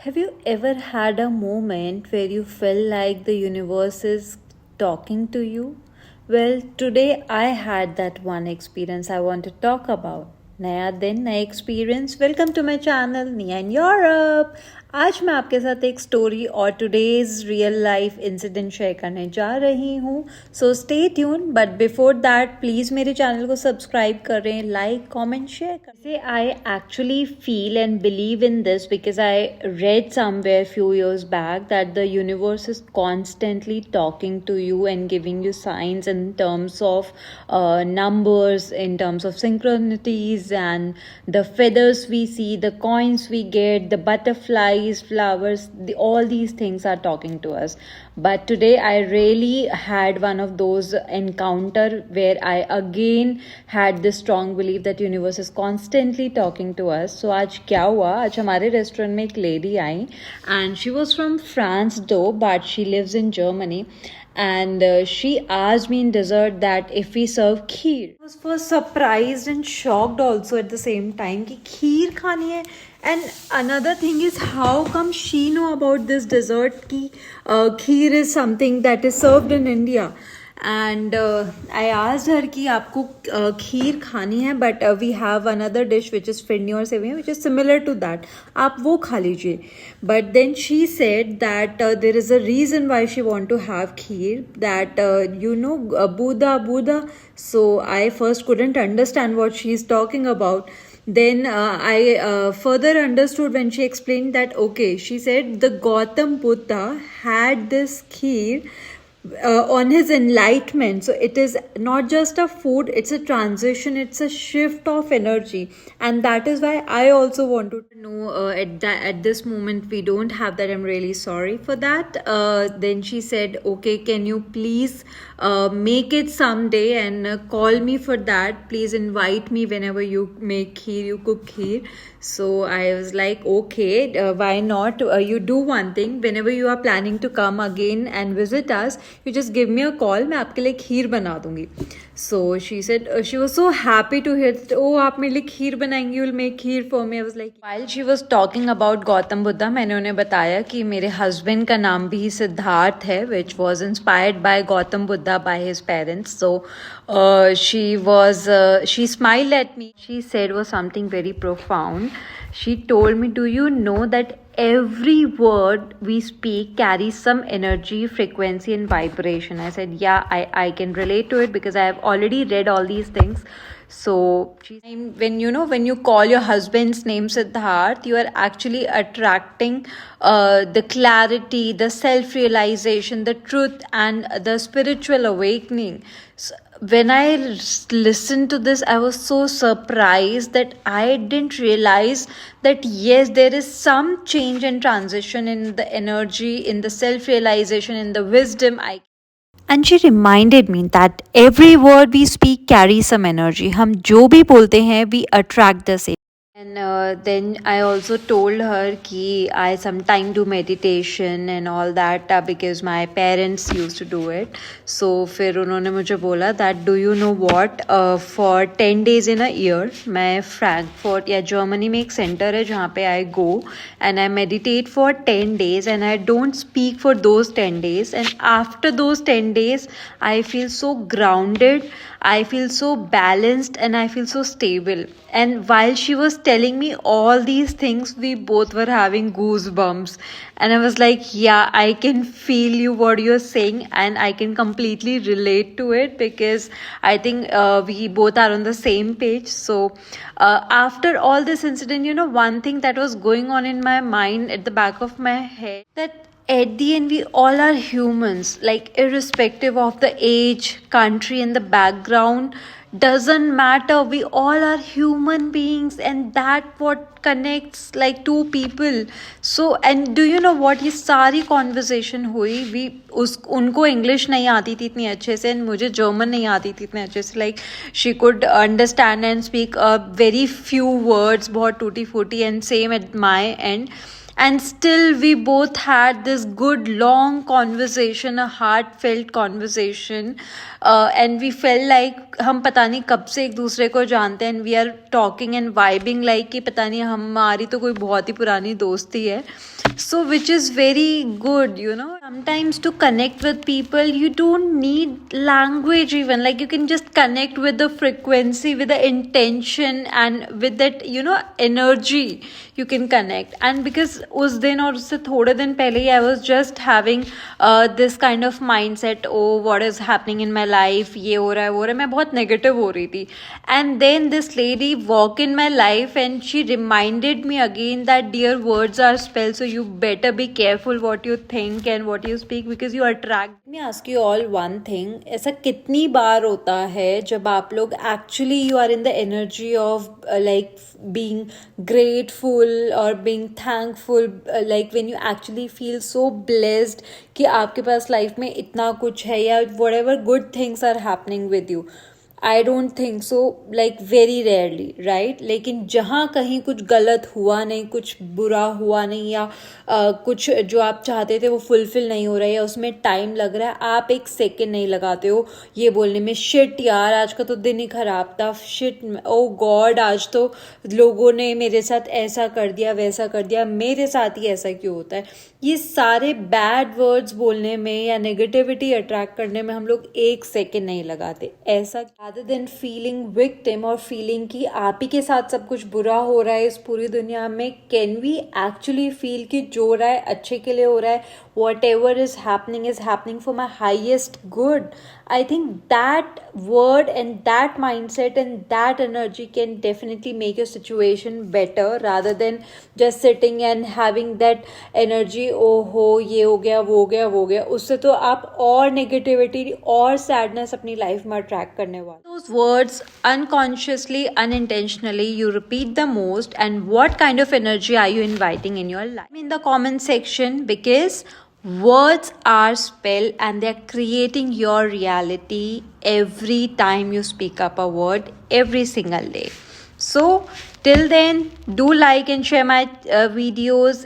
Have you ever had a moment where you felt like the universe is talking to you? Well, today I had that one experience I want to talk about. नया दिन नया experience welcome to my channel निया in Europe. आज मैं आपके साथ एक story और today's real life incident share करने जा रही हूँ। So stay tune, but before that please मेरे चैनल को सब्सक्राइब करें, लाइक कमेंट शेयर करें। I actually feel and believe in this because I read somewhere few years back that the universe is constantly talking to you and giving you signs in terms of numbers, in terms of synchronicities, and the feathers we see, the coins we get, the butterflies, flowers, all these things are talking to us. But today I really had one of those encounter where I again had this strong belief that universe is constantly talking to us. So आज क्या हुआ, आज हमारे restaurant में एक lady I and she was from France though, but she lives in Germany. And she asked me in dessert that if we serve kheer. I was first surprised and shocked also at the same time कि kheer खानी है. And another thing is, how come she know about this dessert कि kheer is something that is served in India. And I asked her कि आपको खीर खानी है, but we have another dish which is phirni और सेवइयाँ which is similar to that, आप वो खा लीजिए. But then she said that there is a reason why she want to have kheer, that Buddha. So I first couldn't understand what she is talking about. Then I further understood when she explained that, okay, she said the Gautam Buddha had this kheer on his enlightenment. So it is not just a food, it's a transition, it's a shift of energy. And that is why I also want to know at this moment we don't have that. I'm really sorry for that. Then she said, okay, can you please make it someday and call me for that. Please invite me whenever you make kheer, you cook kheer. So I was like, okay, why not? You do one thing, whenever you are planning to come again and visit us, you just give me a call, मैं आपके लिए खीर बना दूंगी. So she said, she was so happy to hear that, oh, आप मेरे लिए खीर बनाएंगी, you'll make kheer for me. I was like, while she was talking about Gautam Buddha, मैंने उन्हें बताया कि मेरे husband का नाम भी सिद्धार्थ है, which was inspired by Gautam Buddha by his parents. So she smiled at me. She said was something very profound. She told me, do you know that every word we speak carries some energy, frequency, and vibration? I said, yeah, I can relate to it because I have already read all these things. So when you call your husband's name Siddharth, you are actually attracting the clarity, the self-realization, the truth, and the spiritual awakening. So, when I listened to this, I was so surprised that I didn't realize that yes, there is some change and transition in the energy, in the self-realization, in the wisdom. And she reminded me that every word we speak carries some energy. हम जो भी बोलते हैं, we attract the same. And then I also told her कि I sometime do meditation and all that because my parents used to do it. So फिर उन्होंने मुझे बोला that do you know what, for 10 days in a year मैं Frankfurt या Germany में एक centre है जहाँ पे I go and I meditate for 10 days and I don't speak for those 10 days, and after those 10 days I feel so grounded, I feel so balanced, and I feel so stable. And while she was telling me all these things, we both were having goosebumps. And I was like, yeah, I can feel you what you're saying, and I can completely relate to it because I think we both are on the same page. So after all this incident, one thing that was going on in my mind at the back of my head, that at the end we all are humans, like irrespective of the age, country, and the background, doesn't matter, we all are human beings, and that what connects like two people. So and do you know what, ये सारी conversation हुई, उनको English नहीं आती थी इतनी अच्छे से, and मुझे German नहीं आती थी इतने अच्छे से, like she could understand and speak very few words, बहुत टूटी फूटी, and same at my end. and still we both had this good long conversation, a heartfelt conversation, and we felt like हम पता नहीं कब से एक दूसरे को जानते हैं, and we are talking and vibing like कि पता नहीं हमारी तो कोई बहुत ही पुरानी दोस्ती है. So which is very good, you know. Sometimes to connect with people you don't need language even, like you can just connect with the frequency, with the intention, and with that, you know, energy you can connect. And because उस दिन और उससे थोड़े दिन पहले ही I was just having this kind of mindset, oh what is happening in my life, ये हो रहा है वो हो रहा है, मैं बहुत negative हो रही थी. And then this lady walk in my life and she reminded me again that dear, words are spells, so you better be careful what you think and what you speak because you attract. Let me ask you all one thing, ऐसा कितनी बार होता है जब आप लोग actually you are in the energy of like being grateful or being thankful, like when you actually feel so blessed कि आपके पास life में इतना कुछ है या whatever good things are happening with you. I don't think so, like very rarely, right. लेकिन जहाँ कहीं कुछ गलत हुआ नहीं, कुछ बुरा हुआ नहीं, या कुछ जो आप चाहते थे वो फुलफिल नहीं हो रहा है या उसमें टाइम लग रहा है, आप एक सेकेंड नहीं लगाते हो ये बोलने में शिट यार आज का तो दिन ही खराब था, शिट ओ गॉड आज तो लोगों ने मेरे साथ ऐसा कर दिया वैसा कर दिया, मेरे साथ ही ऐसा क्यों होता है. ये सारे बैड वर्ड्स बोलने में या नेगेटिविटी अट्रैक्ट करने में हम लोग एक सेकेंड नहीं लगाते. ऐसा rather than feeling victim और feeling कि आप ही के साथ सब कुछ बुरा हो रहा है इस पूरी दुनिया में, can we actually feel कि जो हो रहा है अच्छे के लिए हो रहा है, whatever is happening for my highest good. I think that word and that mindset and that energy can definitely make your situation better rather than just sitting and having that energy, oh हो ये हो गया वो हो गया वो हो गया, उससे तो आप और नेगेटिविटी और सैडनेस अपनी लाइफ में अट्रैक्ट करने वाले. Those words unconsciously, unintentionally you repeat the most, and what kind of energy are you inviting in your life? In the comment section, because words are spell and they're creating your reality every time you speak up a word every single day. So till then, do like and share my videos.